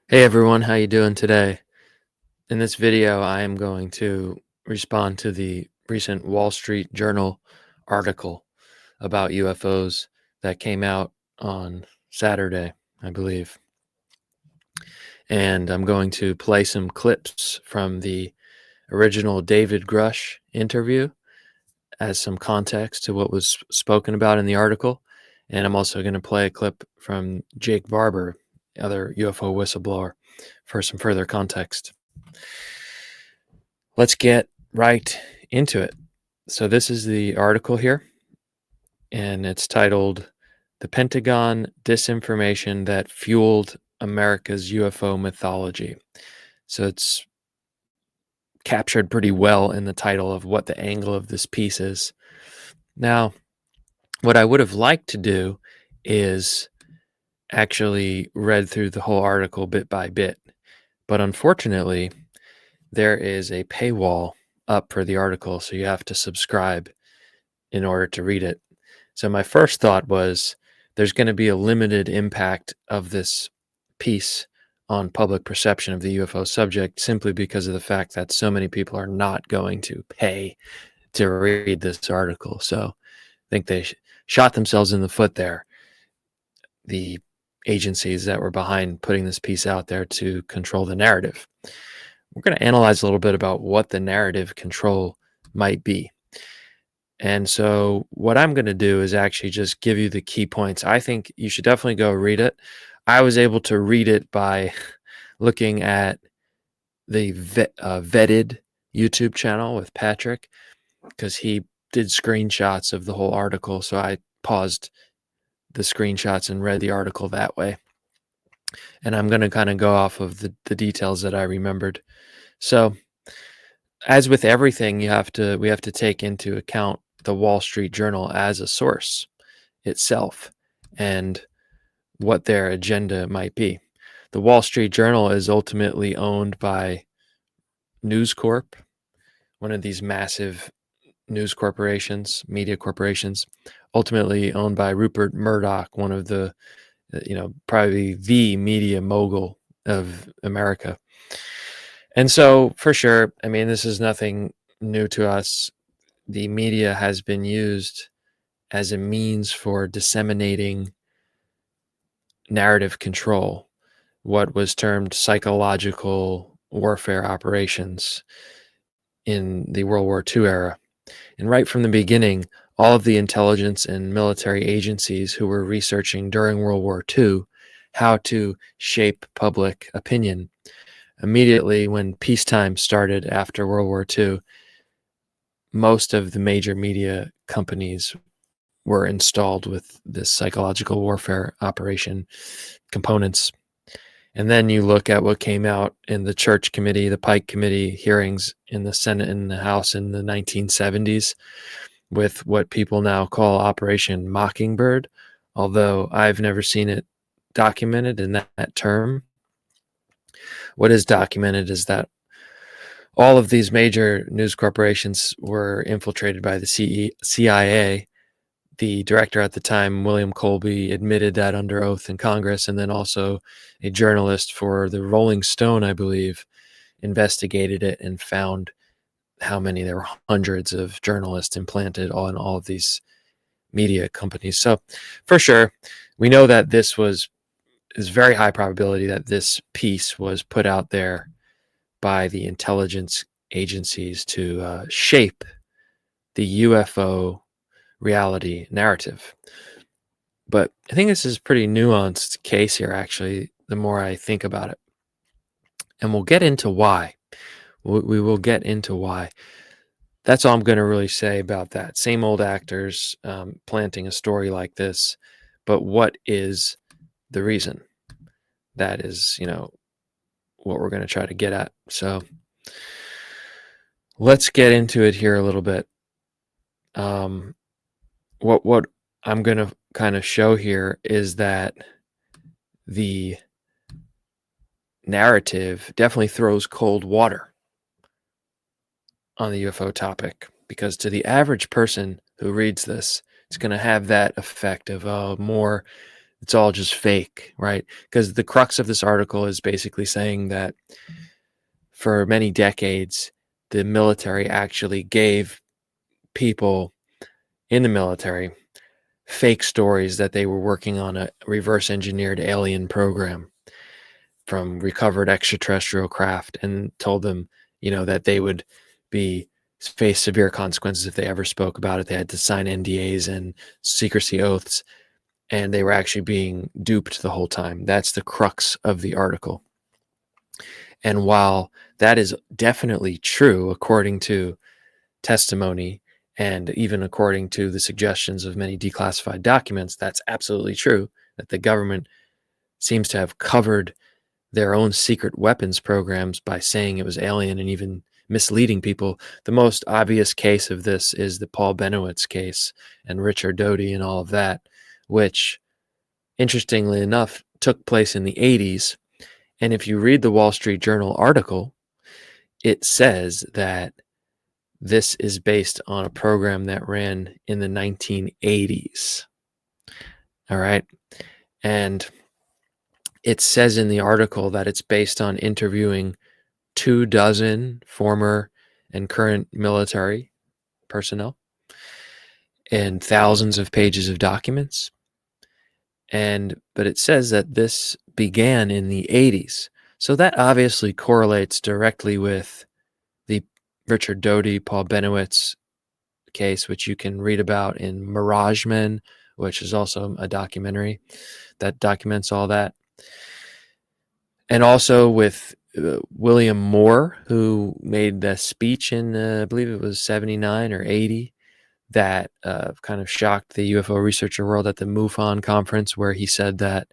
Hey everyone, how you doing today? In this video, I am going to respond to the recent Wall Street Journal article about UFOs that came out on Saturday, I believe. And I'm going to play some clips from the original David Grusch interview as some context to what was spoken about in the article. And I'm also going to play a clip from Jake Barber, other UFO whistleblower, for some further context. Let's get right into it. So this is the article here, and it's titled "The Pentagon Disinformation That Fueled America's UFO Mythology." So it's captured pretty well in the title of what the angle of this piece is. Now, what I would have liked to do is actually read through the whole article bit by bit, but unfortunately, there is a paywall up for the article, so you have to subscribe in order to read it. So my first thought was there's going to be a limited impact of this piece on public perception of the UFO subject simply because of the fact that so many people are not going to pay to read this article. So I think they shot themselves in the foot there, the agencies that were behind putting this piece out there to control the narrative. We're going to analyze a little bit about what the narrative control might be. And so what I'm going to do is actually just give you the key points. I think you should definitely go read it. I was able to read it by looking at the vetted YouTube channel with Patrick because he did screenshots of the whole article. So I paused the screenshots and read the article that way. And I'm going to kind of go off of the details that I remembered. So as with everything, we have to take into account the Wall Street Journal as a source itself and what their agenda might be. The Wall Street Journal is ultimately owned by News Corp, one of these massive news corporations, media corporations, ultimately owned by Rupert Murdoch, one of the, probably the media mogul of America. And so, for sure, I mean, this is nothing new to us. The media has been used as a means for disseminating narrative control, what was termed psychological warfare operations in the World War II era. And right from the beginning, all of the intelligence and military agencies who were researching during World War II how to shape public opinion. Immediately when peacetime started after World War II, most of the major media companies were installed with this psychological warfare operation components. And then you look at what came out in the Church Committee, the Pike Committee hearings in the Senate and the House in the 1970s with what people now call Operation Mockingbird, although I've never seen it documented in that term. What is documented is that all of these major news corporations were infiltrated by the CIA. The director at the time, William Colby, admitted that under oath in Congress, and then also a journalist for the Rolling Stone, I believe, investigated it and found how many there were hundreds of journalists implanted in all of these media companies. So for sure, we know that is very high probability that this piece was put out there by the intelligence agencies to shape the UFO reality narrative. But I think this is a pretty nuanced case here, actually, the more I think about it. And we'll get into why. We will get into why. That's all I'm going to really say about that. Same old actors planting a story like this. But what is the reason? That is, what we're going to try to get at. So let's get into it here a little bit. What I'm going to kind of show here is that the narrative definitely throws cold water on the UFO topic, because to the average person who reads this, it's going to have that effect of more It's all just fake, right? Because the crux of this article is basically saying that for many decades, the military actually gave people in the military fake stories that they were working on a reverse engineered alien program from recovered extraterrestrial craft, and told them, that they would be face severe consequences if they ever spoke about it. They had to sign NDAs and secrecy oaths, and they were actually being duped the whole time. That's the crux of the article. And while that is definitely true, according to testimony and even according to the suggestions of many declassified documents, that's absolutely true, that the government seems to have covered their own secret weapons programs by saying it was alien and even misleading people. The most obvious case of this is the Paul Benowitz case and Richard Doty and all of that, which, interestingly enough, took place in the 80s. And if you read the Wall Street Journal article, it says that this is based on a program that ran in the 1980s. All right. And it says in the article that it's based on interviewing 24 former and current military personnel and thousands of pages of documents. But it says that this began in the 80s. So that obviously correlates directly with the Richard Doty, Paul Benowitz case, which you can read about in Mirage Men, which is also a documentary that documents all that. And also with William Moore, who made the speech in, I believe it was 79 or 80, that kind of shocked the UFO researcher world at the MUFON conference, where he said that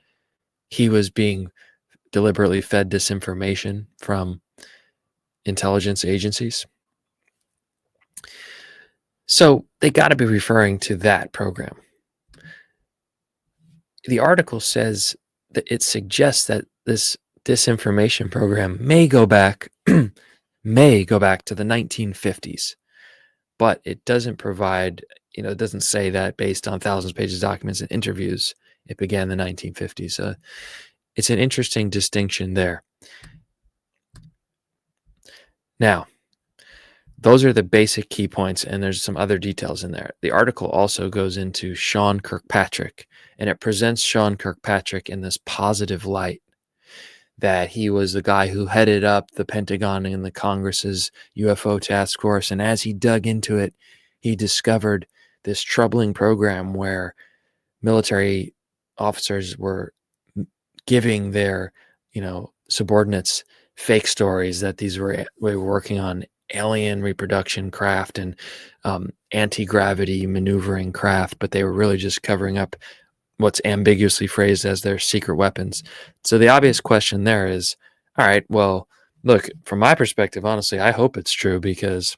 he was being deliberately fed disinformation from intelligence agencies. So they got to be referring to that program. The article says that it suggests that this disinformation program may go back to the 1950s, but it doesn't provide, it doesn't say that based on thousands of pages of documents and interviews, it began in the 1950s. It's an interesting distinction there. Now, those are the basic key points, and there's some other details in there. The article also goes into Sean Kirkpatrick, and it presents Sean Kirkpatrick in this positive light, that he was the guy who headed up the Pentagon and the Congress's UFO task force. And as he dug into it, he discovered this troubling program where military officers were giving their, subordinates fake stories that we were working on alien reproduction craft and anti-gravity maneuvering craft, but they were really just covering up what's ambiguously phrased as their secret weapons. So the obvious question there is, all right, well, look, from my perspective, honestly, I hope it's true, because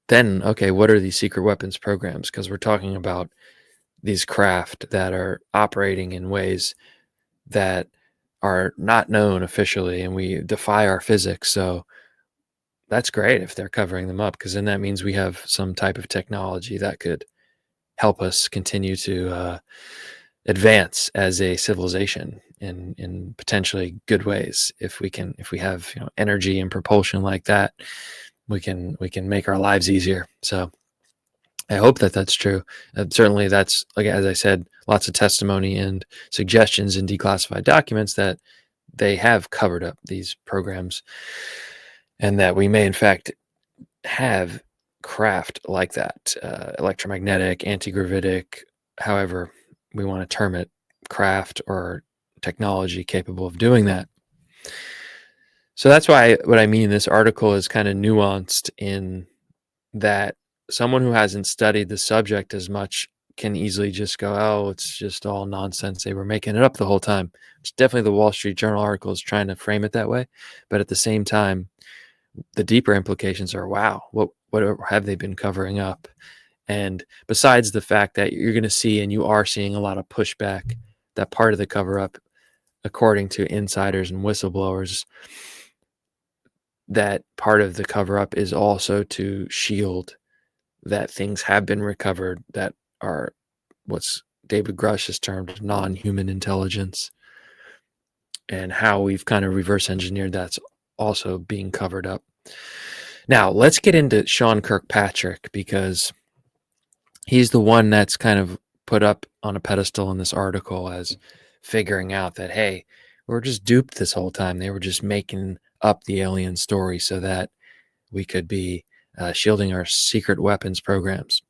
then, okay, what are these secret weapons programs? Because we're talking about these craft that are operating in ways that are not known officially, and we defy our physics. So that's great if they're covering them up, because then that means we have some type of technology that could help us continue to advance as a civilization in potentially good ways. If we have energy and propulsion like that, we can make our lives easier. So I hope that that's true. Certainly, that's, like, as I said, lots of testimony and suggestions in declassified documents that they have covered up these programs, and that we may in fact have craft like that, electromagnetic, anti-gravitic, however we want to term it, craft or technology capable of doing that. So that's why what I mean, this article is kind of nuanced in that someone who hasn't studied the subject as much can easily just go, oh, it's just all nonsense. They were making it up the whole time. It's definitely the Wall Street Journal article is trying to frame it that way. But at the same time, the deeper implications are, wow, what have they been covering up? And besides the fact that you're going to see, and you are seeing, a lot of pushback that part of the cover up, according to insiders and whistleblowers, that part of the cover up is also to shield that things have been recovered that are what's David Grusch has termed non-human intelligence, and how we've kind of reverse engineered that's also being covered up. Now, let's get into Sean Kirkpatrick, because he's the one that's kind of put up on a pedestal in this article as figuring out that, hey, we're just duped this whole time. They were just making up the alien story so that we could be shielding our secret weapons programs.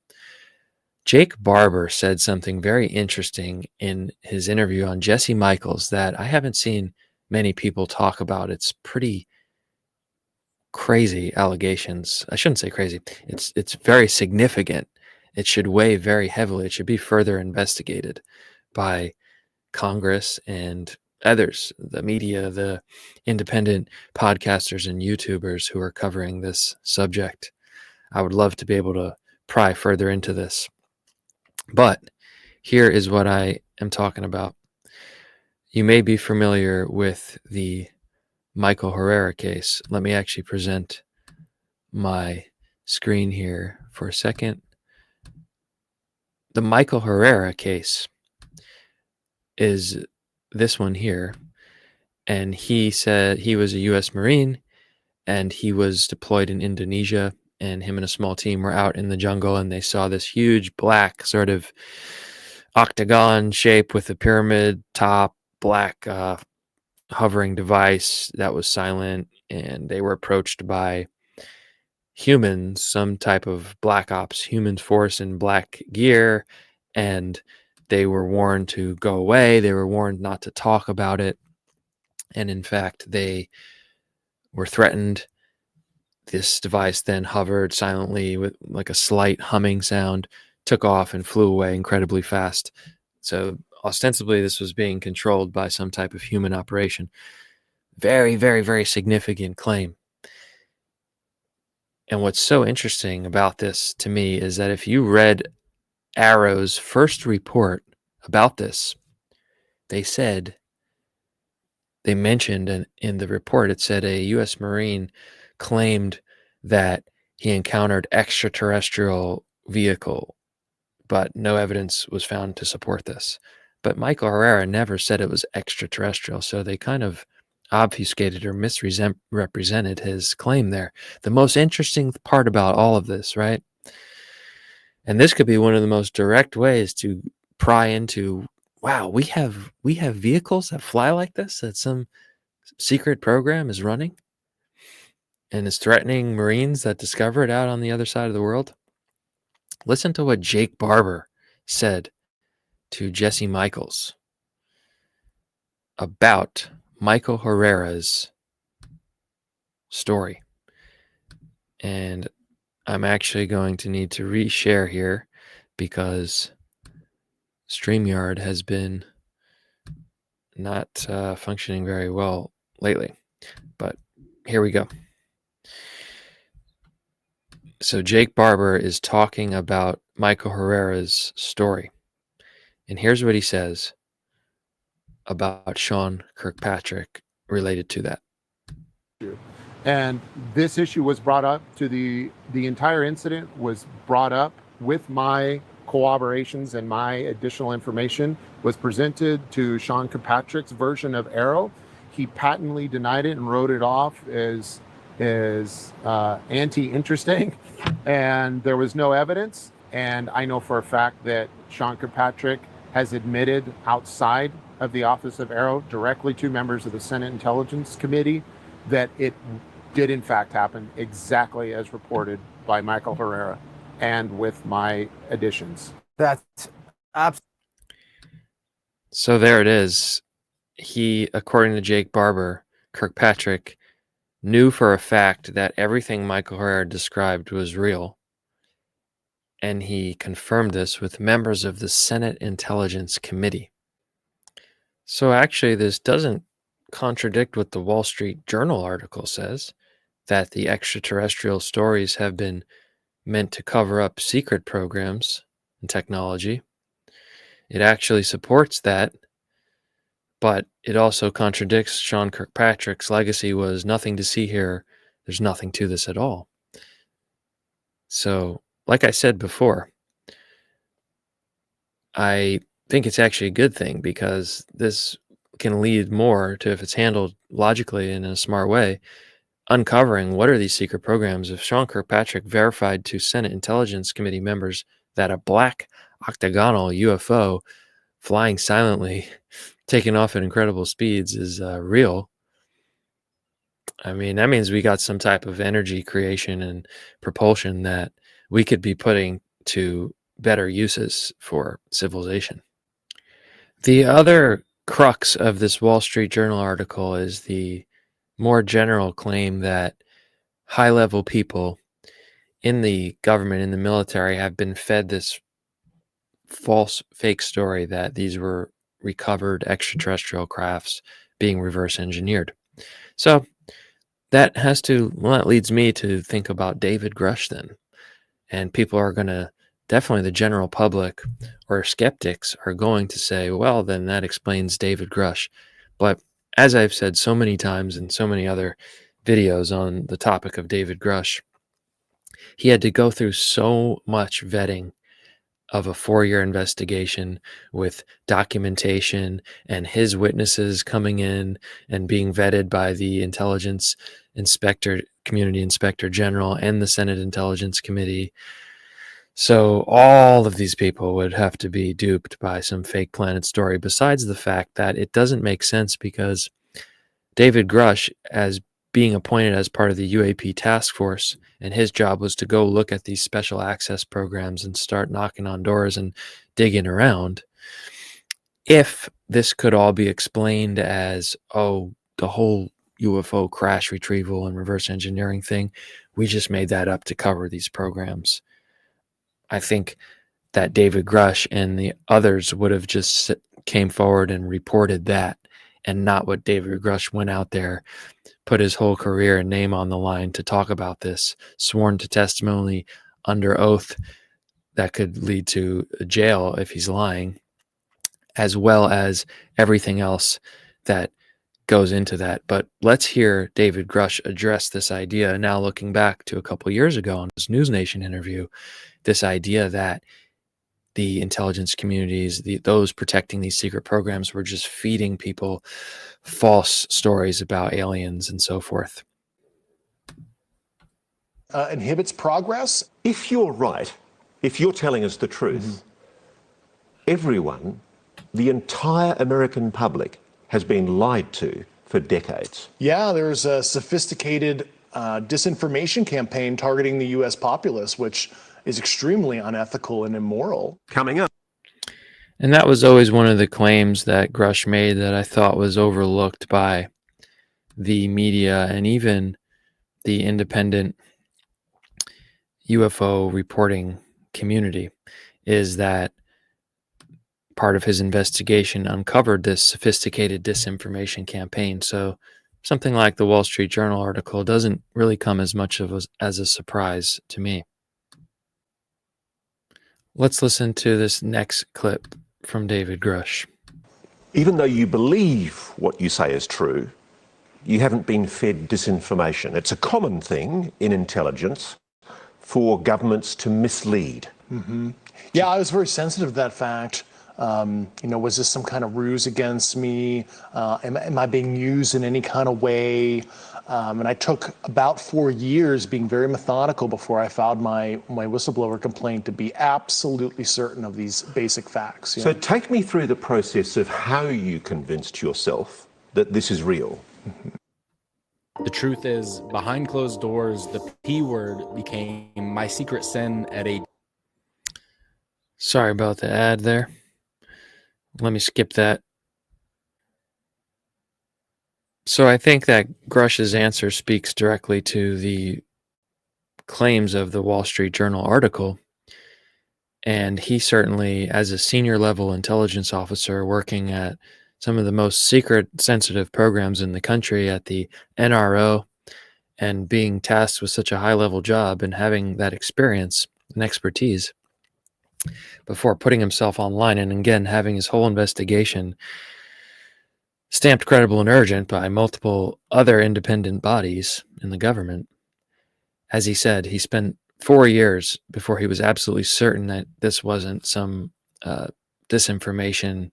Jake Barber said something very interesting in his interview on Jesse Michaels that I haven't seen many people talk about. It's pretty crazy allegations. I shouldn't say crazy. It's very significant. It should weigh very heavily. It should be further investigated by Congress and others, the media, the independent podcasters and YouTubers who are covering this subject. I would love to be able to pry further into this. But here is what I am talking about. You may be familiar with the Michael Herrera case. Let me actually present my screen here for a second. The Michael Herrera case is this one here. And he said he was a U.S. Marine and he was deployed in Indonesia, and him and a small team were out in the jungle, and they saw this huge black sort of octagon shape with a pyramid top, black hovering device that was silent, and they were approached by humans, some type of black ops human force in black gear, and they were warned to go away. They were warned not to talk about it, and in fact they were threatened. This device then hovered silently with like a slight humming sound, took off and flew away incredibly fast. So ostensibly this was being controlled by some type of human operation. Very, very, very significant claim. And what's so interesting about this to me is that if you read Aaro's first report about this, they mentioned, and in the report it said a U.S. Marine claimed that he encountered extraterrestrial vehicle, but no evidence was found to support this. But Michael Herrera never said it was extraterrestrial, so they kind of obfuscated or misrepresented his claim there. The most interesting part about all of this, right? And this could be one of the most direct ways to pry into, wow, we have vehicles that fly like this, that some secret program is running and is threatening Marines that discover it out on the other side of the world. Listen to what Jake Barber said to Jesse Michaels about Michael Herrera's story. And I'm actually going to need to reshare here because StreamYard has been not functioning very well lately. But here we go. So Jake Barber is talking about Michael Herrera's story. And here's what he says about Sean Kirkpatrick related to that. And this issue was brought up to the entire incident was brought up with my corroborations, and my additional information was presented to Sean Kirkpatrick's version of aaro. He patently denied it and wrote it off as anti-interesting, and there was no evidence. And I know for a fact that Sean Kirkpatrick has admitted outside of the office of aaro, directly to members of the Senate Intelligence Committee, that it did in fact happen exactly as reported by Michael Herrera, and with my additions. That's absolutely. So there it is. He, according to Jake Barber, Kirkpatrick knew for a fact that everything Michael Herrera described was real. And he confirmed this with members of the Senate Intelligence Committee. So actually, this doesn't contradict what the Wall Street Journal article says, that the extraterrestrial stories have been meant to cover up secret programs and technology. It actually supports that, but it also contradicts Sean Kirkpatrick's legacy was nothing to see here. There's nothing to this at all. So, like I said before, I think it's actually a good thing, because this can lead more to, if it's handled logically and in a smart way, uncovering what are these secret programs. If Sean Kirkpatrick verified to Senate Intelligence Committee members that a black octagonal UFO flying silently, taking off at incredible speeds, is real, I mean, that means we got some type of energy creation and propulsion that we could be putting to better uses for civilization. The other crux of this Wall Street Journal article is the more general claim that high-level people in the government, in the military, have been fed this false fake story that these were recovered extraterrestrial crafts being reverse engineered. So that leads me to think about David Grusch then. And people are going to, definitely the general public or skeptics are going to say, well, then that explains David Grusch. But as I've said so many times in so many other videos on the topic of David Grusch, he had to go through so much vetting of a 4-year investigation with documentation and his witnesses coming in and being vetted by the intelligence inspector, community inspector general, and the Senate Intelligence Committee. So all of these people would have to be duped by some fake planet story, besides the fact that it doesn't make sense, because David Grusch, as being appointed as part of the UAP task force, and his job was to go look at these special access programs and start knocking on doors and digging around. If this could all be explained as, oh, the whole UFO crash retrieval and reverse engineering thing, we just made that up to cover these programs, I think that David Grusch and the others would have just came forward and reported that, and not what David Grusch went out there, put his whole career and name on the line to talk about this, sworn to testimony under oath that could lead to jail if he's lying, as well as everything else that goes into that. But let's hear David Grusch address this idea, now looking back to a couple years ago on his News Nation interview, this idea that the intelligence communities, those protecting these secret programs, were just feeding people false stories about aliens and so forth. Inhibits progress? If you're right, if you're telling us the truth, everyone, the entire American public, has been lied to for decades. Yeah, there's a sophisticated disinformation campaign targeting the U.S. populace, which is extremely unethical and immoral. Coming up. And that was always one of the claims that Grusch made that I thought was overlooked by the media and even the independent UFO reporting community, is that part of his investigation uncovered this sophisticated disinformation campaign. So something like the Wall Street Journal article doesn't really come as much of as a surprise to me. Let's listen to this next clip from David Grusch. Even though you believe what you say is true, you haven't been fed disinformation. It's a common thing in intelligence for governments to mislead. Yeah, I was very sensitive to that fact. Was this some kind of ruse against me? Am I being used in any kind of way? And I took about 4 years being very methodical before I filed my whistleblower complaint to be absolutely certain of these basic facts. So take me through the process of how you convinced yourself that this is real. The truth is, behind closed doors, the P word became my secret sin at a... Sorry about the ad there. Let me skip that. So I think that Grusch's answer speaks directly to the claims of the Wall Street Journal article. And he certainly, as a senior level intelligence officer working at some of the most secret, sensitive programs in the country at the NRO, and being tasked with such a high level job and having that experience and expertise, before putting himself online and again having his whole investigation stamped credible and urgent by multiple other independent bodies in the government. As he said, he spent 4 years before he was absolutely certain that this wasn't some disinformation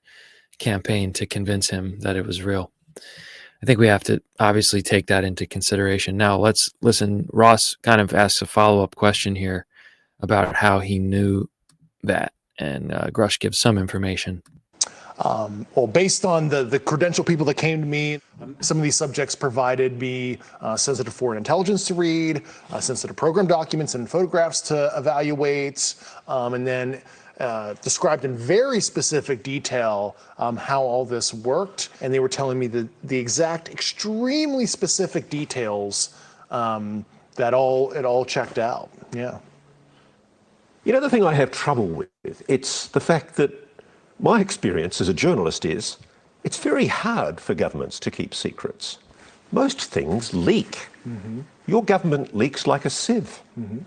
campaign to convince him that it was real. I think we have to obviously take that into consideration. Now let's listen. Ross kind of asks a follow-up question here about how he knew that, and Grusch gives some information. Well, based on the credential people that came to me, some of these subjects provided me sensitive foreign intelligence to read, sensitive program documents and photographs to evaluate, and then described in very specific detail how all this worked. And they were telling me the exact, extremely specific details that it all checked out. Yeah. You know, the thing I have trouble with, it's the fact that my experience as a journalist is it's very hard for governments to keep secrets. Most things leak. Mm-hmm. Your government leaks like a sieve. Mm-hmm.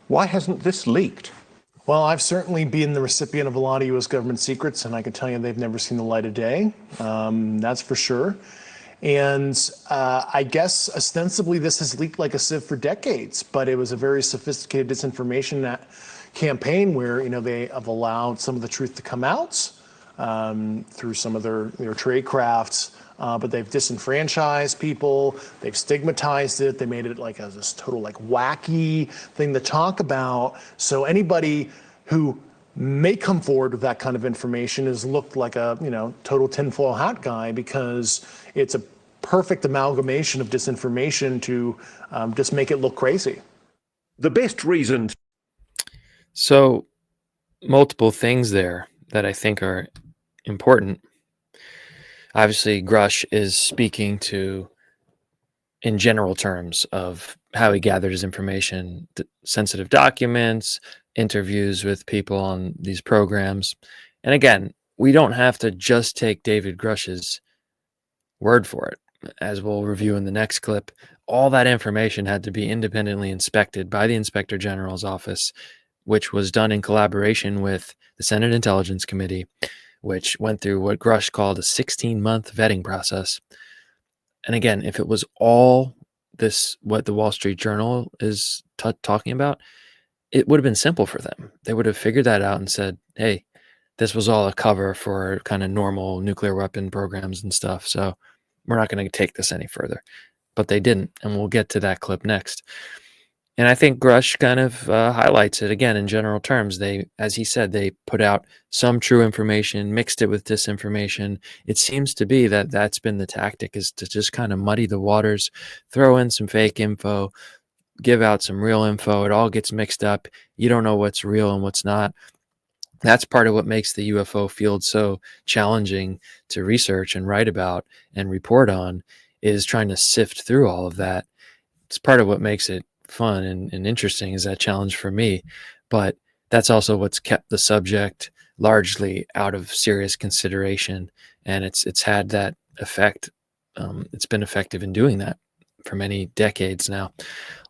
Why hasn't this leaked? Well, I've certainly been the recipient of a lot of U.S. government secrets, and I can tell you they've never seen the light of day. That's for sure. And I guess ostensibly this has leaked like a sieve for decades, but it was a very sophisticated disinformation campaign where, you know, they have allowed some of the truth to come out through some of their trade crafts, but they've disenfranchised people, they've stigmatized it, they made it like this total like wacky thing to talk about. So anybody who may come forward with that kind of information is looked like a, you know, total tinfoil hat guy, because it's a perfect amalgamation of disinformation to just make it look crazy. The best reason. So multiple things there that I think are important. Obviously, Grusch is speaking to, in general terms, of how he gathered his information, sensitive documents, interviews with people on these programs. And again, we don't have to just take David Grusch's word for it. As we'll review in the next clip, all that information had to be independently inspected by the Inspector General's office, which was done in collaboration with the Senate Intelligence Committee, which went through what Grusch called a 16-month vetting process. And again, if it was all this, what the Wall Street Journal is talking about, it would have been simple for them. They would have figured that out and said, hey, this was all a cover for kind of normal nuclear weapon programs and stuff, so we're not going to take this any further. But they didn't, and we'll get to that clip next. And I think Grusch kind of highlights it again in general terms. They, as he said, they put out some true information, mixed it with disinformation. It seems to be that that's been the tactic, is to just kind of muddy the waters, throw in some fake info, give out some real info. It all gets mixed up. You don't know what's real and what's not. That's part of what makes the UFO field so challenging to research and write about and report on, is trying to sift through all of that. It's part of what makes it fun and interesting, is that challenge for me. But that's also what's kept the subject largely out of serious consideration. And it's had that effect. It's been effective in doing that for many decades now.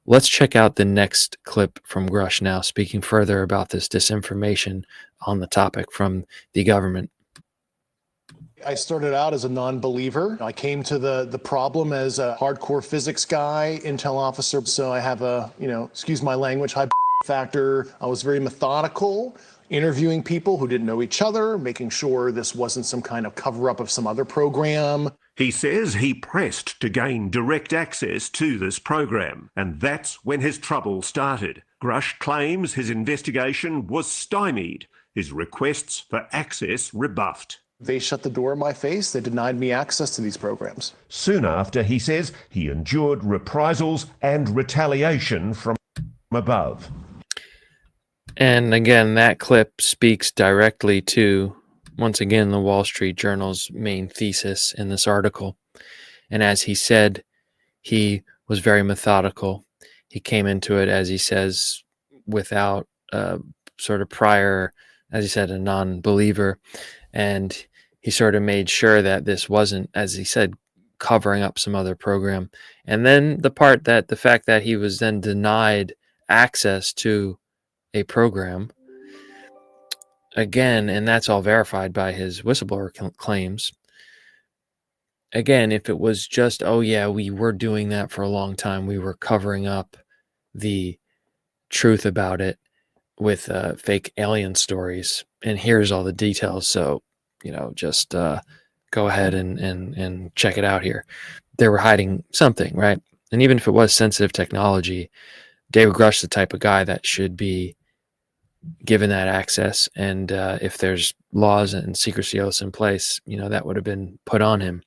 Let's check out the next clip from Grusch now, speaking further about this disinformation on the topic from the government. I started out as a non-believer. I came to the problem as a hardcore physics guy, intel officer. So I have a, you know, excuse my language, high factor. I was very methodical, interviewing people who didn't know each other, making sure this wasn't some kind of cover-up of some other program. He says he pressed to gain direct access to this program, and that's when his trouble started. Grusch claims his investigation was stymied, his requests for access rebuffed. They shut the door in my face. They denied me access to these programs. Soon after, he says he endured reprisals and retaliation from above. And again, that clip speaks directly to, once again, the Wall Street Journal's main thesis in this article. And as he said, he was very methodical. He came into it, as he says, without sort of prior, as he said, a non-believer. And he sort of made sure that this wasn't, as he said, covering up some other program. And then the fact that he was then denied access to a program, again, and that's all verified by his whistleblower claims. Again, if it was just, oh yeah, we were doing that for a long time, we were covering up the truth about it with fake alien stories, and here's all the details. So, just go ahead and check it out here. They were hiding something, right? And even if it was sensitive technology, David Grusch, the type of guy that should be given that access. And if there's laws and secrecy oaths in place, that would have been put on him.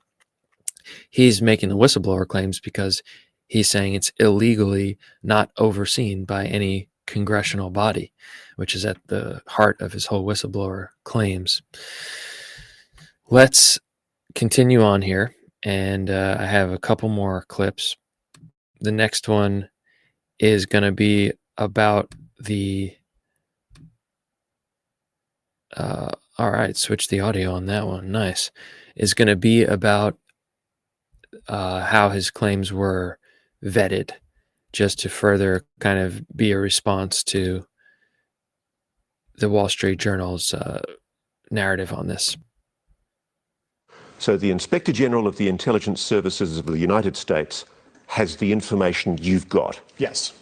He's making the whistleblower claims because he's saying it's illegally not overseen by any congressional body, which is at the heart of his whole whistleblower claims. Let's continue on here. And I have a couple more clips. The next one is going to be about the all right, switch the audio on that one. Nice. Is going to be about how his claims were vetted, just to further kind of be a response to the Wall Street Journal's narrative on this. So the Inspector General of the Intelligence Services of the United States has the information you've got. Yes.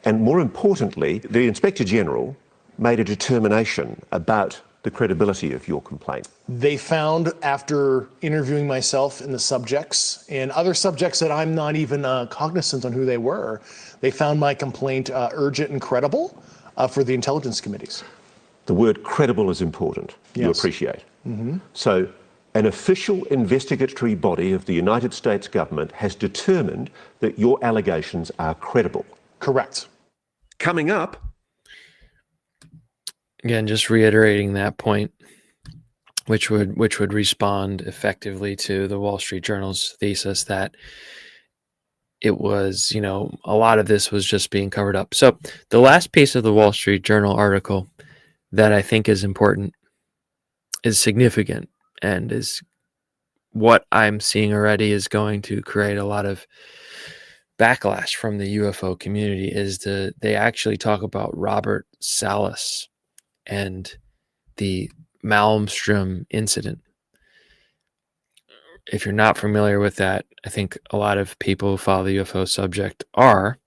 And more importantly, the Inspector General made a determination about the credibility of your complaint. They found, after interviewing myself and the subjects and other subjects that I'm not even cognizant on who they were, they found my complaint urgent and credible for the intelligence committees. The word credible is important, you Yes. appreciate. So an official investigatory body of the United States government has determined that your allegations are credible. Correct. Coming up, Again, just reiterating that point, which would respond effectively to the Wall Street Journal's thesis that it was, a lot of this was just being covered up. So the last piece of the Wall Street Journal article that I think is important, is significant, and is what I'm seeing already is going to create a lot of backlash from the UFO community, is they actually talk about Robert Salas and the Malmstrom incident. If you're not familiar with that, I think a lot of people who follow the UFO subject are.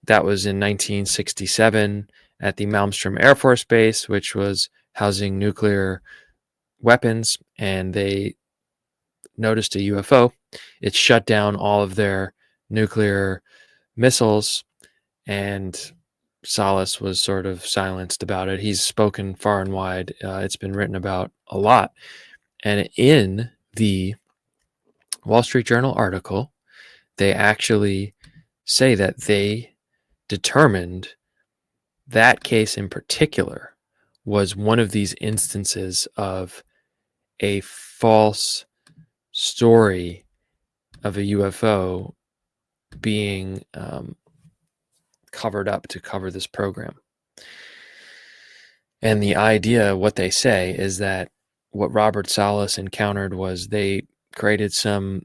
That was in 1967 at the Malmstrom Air Force Base, which was housing nuclear weapons, and they noticed a UFO. It shut down all of their nuclear missiles, and Salas was sort of silenced about it. He's spoken far and wide. It's been written about a lot. And in the Wall Street Journal article, they actually say that they determined that case in particular was one of these instances of a false story of a UFO being covered up to cover this program. And the idea, what they say, is that what Robert Salas encountered was they created some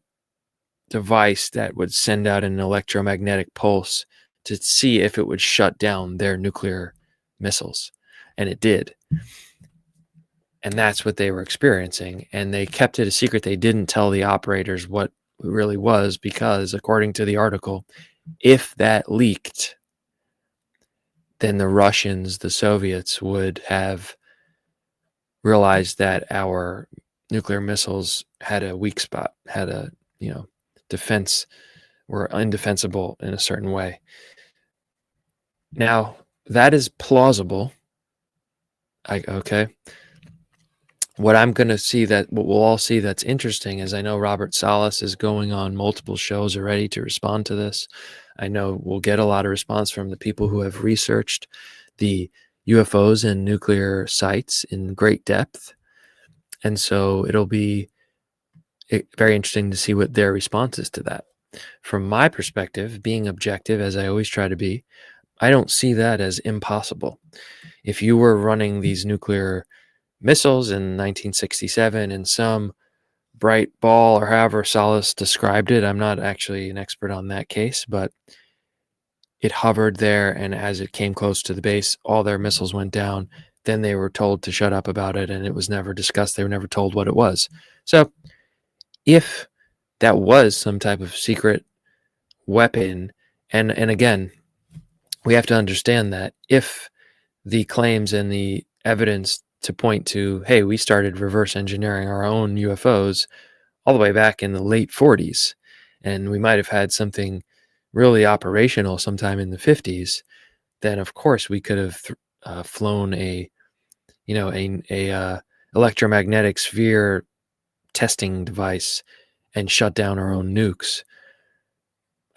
device that would send out an electromagnetic pulse to see if it would shut down their nuclear missiles. And it did. And that's what they were experiencing. And they kept it a secret. They didn't tell the operators what it really was, because according to the article, if that leaked, then the Russians, the Soviets, would have realized that our nuclear missiles had a weak spot, had a, defense, were indefensible in a certain way. Now, that is plausible. Okay. What I'm going to see, that what we'll all see that's interesting, is I know Robert Salas is going on multiple shows already to respond to this. I know we'll get a lot of response from the people who have researched the UFOs and nuclear sites in great depth. And so it'll be very interesting to see what their response is to that. From my perspective, being objective, as I always try to be, I don't see that as impossible. If you were running these nuclear missiles in 1967 and some bright ball, or however Salas described it, I'm not actually an expert on that case, but it hovered there, and as it came close to the base, all their missiles went down. Then they were told to shut up about it, and it was never discussed. They were never told what it was. So if that was some type of secret weapon, and again, we have to understand that if the claims and the evidence to point to, hey, we started reverse engineering our own UFOs all the way back in the late 40s, and we might have had something really operational sometime in the 50s, then of course we could have flown a electromagnetic sphere testing device and shut down our own nukes.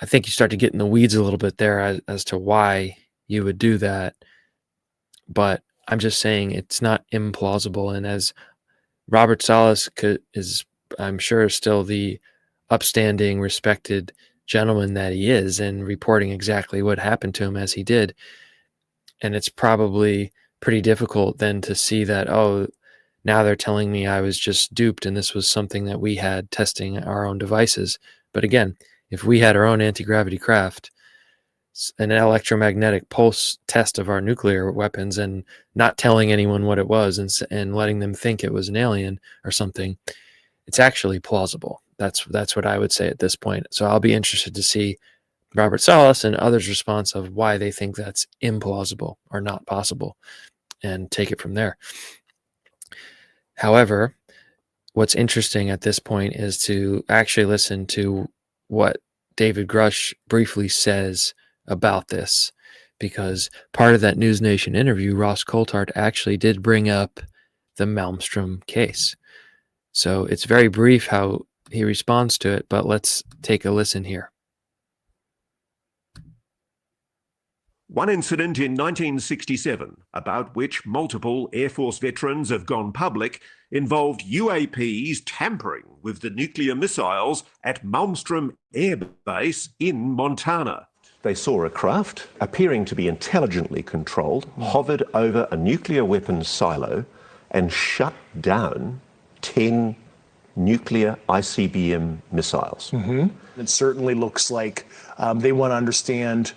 I think you start to get in the weeds a little bit there as to why you would do that, but I'm just saying it's not implausible. And as Robert Salas is, I'm sure, still the upstanding, respected gentleman that he is, and reporting exactly what happened to him as he did. And it's probably pretty difficult then to see that, oh, now they're telling me I was just duped and this was something that we had testing our own devices. But again, if we had our own anti-gravity craft, an electromagnetic pulse test of our nuclear weapons, and not telling anyone what it was, and letting them think it was an alien or something, it's actually plausible. That's what I would say at this point. So I'll be interested to see Robert Salas and others' response of why they think that's implausible or not possible, and take it from there. However, what's interesting at this point is to actually listen to what David Grusch briefly says about this, because part of that News Nation interview, Ross Coulthart actually did bring up the Malmstrom case. So it's very brief how he responds to it, but let's take a listen here. One incident in 1967, about which multiple Air Force veterans have gone public, involved UAPs tampering with the nuclear missiles at Malmstrom Air Base in Montana. They saw a craft, appearing to be intelligently controlled, hovered over a nuclear weapons silo and shut down 10 nuclear ICBM missiles. It certainly looks like they want to understand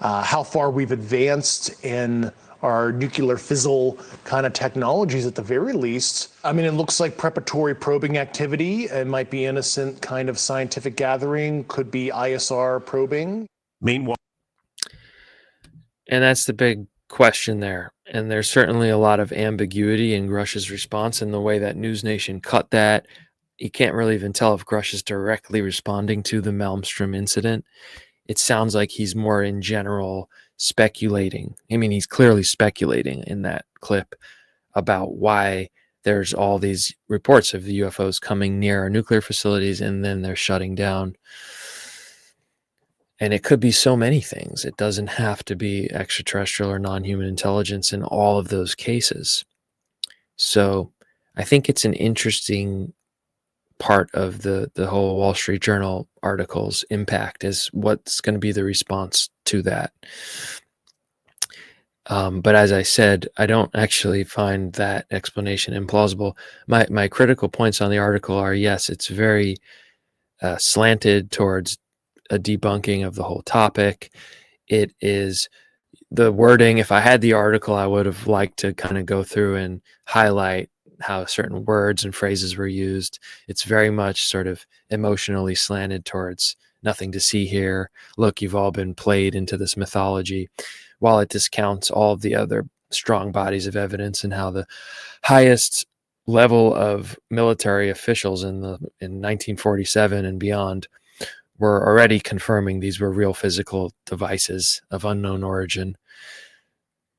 how far we've advanced in our nuclear fizzle kind of technologies at the very least. I mean, it looks like preparatory probing activity. It might be innocent kind of scientific gathering, could be ISR probing. Meanwhile, and that's the big question there. And there's certainly a lot of ambiguity in Grush's response, and the way that News Nation cut that. You can't really even tell if Grusch is directly responding to the Malmstrom incident. It sounds like he's more in general speculating. I mean, he's clearly speculating in that clip about why there's all these reports of the UFOs coming near our nuclear facilities and then they're shutting down. And it could be so many things. It doesn't have to be extraterrestrial or non-human intelligence in all of those cases. So I think it's an interesting part of the whole Wall Street Journal article's impact is what's going to be the response to that. But as I said, I don't actually find that explanation implausible. My critical points on the article are, yes, it's very slanted towards a debunking of the whole topic. It is the wording. If I had the article, I would have liked to kind of go through and highlight how certain words and phrases were used. It's very much sort of emotionally slanted towards nothing to see here. Look, you've all been played into this mythology, while it discounts all of the other strong bodies of evidence and how the highest level of military officials in 1947 and beyond were already confirming these were real physical devices of unknown origin.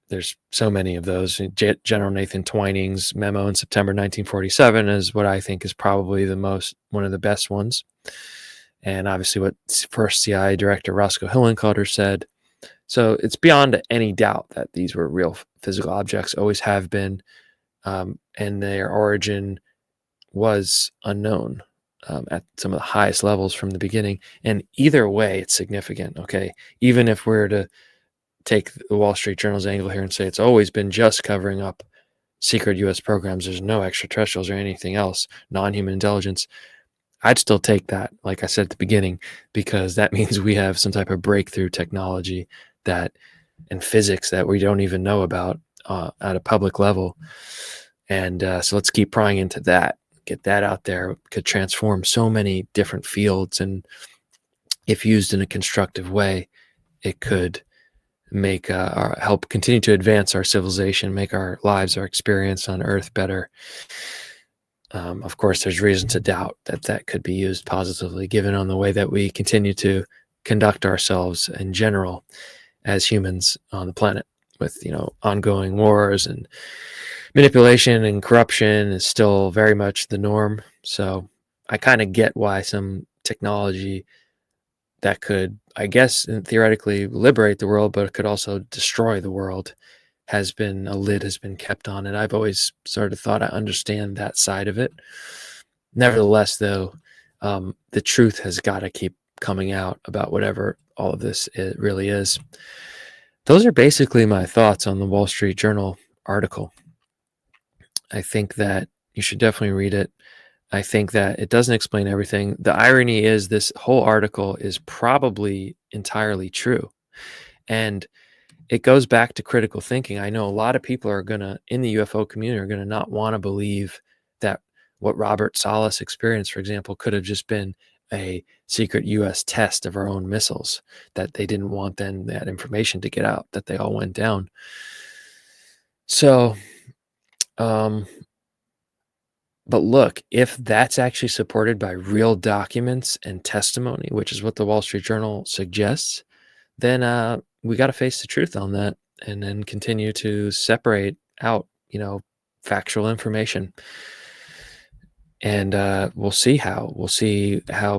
There's so many of those. General Nathan Twining's memo in September 1947 is what I think is probably one of the best ones. And obviously what first CIA Director Roscoe Hillenkotter said. So it's beyond any doubt that these were real physical objects, always have been, and their origin was unknown at some of the highest levels from the beginning. And either way, it's significant, okay? Even if we're to take the Wall Street Journal's angle here and say it's always been just covering up secret U.S. programs, there's no extraterrestrials or anything else, non-human intelligence, I'd still take that, like I said at the beginning, because that means we have some type of breakthrough technology and physics that we don't even know about at a public level. And so let's keep prying into that, get that out there. It could transform so many different fields, and if used in a constructive way, it could help continue to advance our civilization, make our lives, our experience on Earth better. Of course, there's reason to doubt that that could be used positively, given on the way that we continue to conduct ourselves in general as humans on the planet, with ongoing wars and manipulation and corruption is still very much the norm. So I kind of get why some technology that could, I guess, theoretically liberate the world, but it could also destroy the world, a lid has been kept on it. I've always sort of thought I understand that side of it. Nevertheless, though, the truth has got to keep coming out about whatever all of this really is. Those are basically my thoughts on the Wall Street Journal article. I think that you should definitely read it. I think that it doesn't explain everything. The irony is this whole article is probably entirely true. And it goes back to critical thinking. I know a lot of people are in the UFO community, are going to not want to believe that what Robert Salas experienced, for example, could have just been a secret U.S. test of our own missiles, that they didn't want then that information to get out, that they all went down. So, but look, if that's actually supported by real documents and testimony, which is what the Wall Street Journal suggests, then we got to face the truth on that, and then continue to separate out, factual information. And we'll see how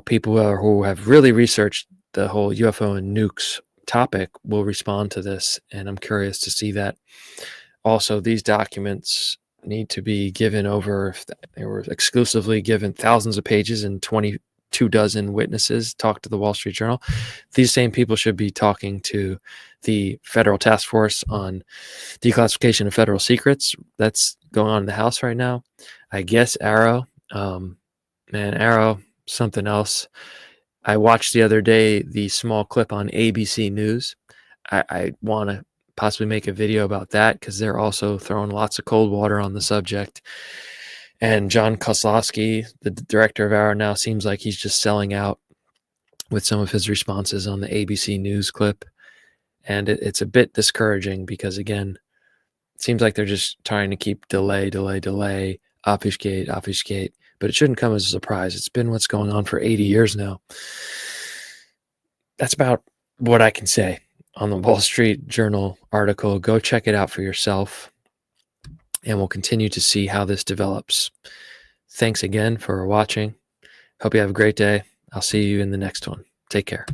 people who have really researched the whole UFO and nukes topic will respond to this. And I'm curious to see that. Also, these documents need to be given over. If they were exclusively given thousands of pages and 22 dozen witnesses talk to the Wall Street Journal, these same people should be talking to the Federal Task Force on Declassification of Federal Secrets that's going on in the House right now. I guess aaro, aaro, something else. I watched the other day the small clip on ABC News. I want to possibly make a video about that, because they're also throwing lots of cold water on the subject. And John Kozlowski, the director of aaro, now seems like he's just selling out with some of his responses on the ABC News clip. And it's a bit discouraging, because, again, it seems like they're just trying to keep delay, obfuscate. But it shouldn't come as a surprise. It's been what's going on for 80 years now. That's about what I can say on the Wall Street Journal article. Go check it out for yourself, and we'll continue to see how this develops. Thanks again for watching. Hope you have a great day. I'll see you in the next one. Take care.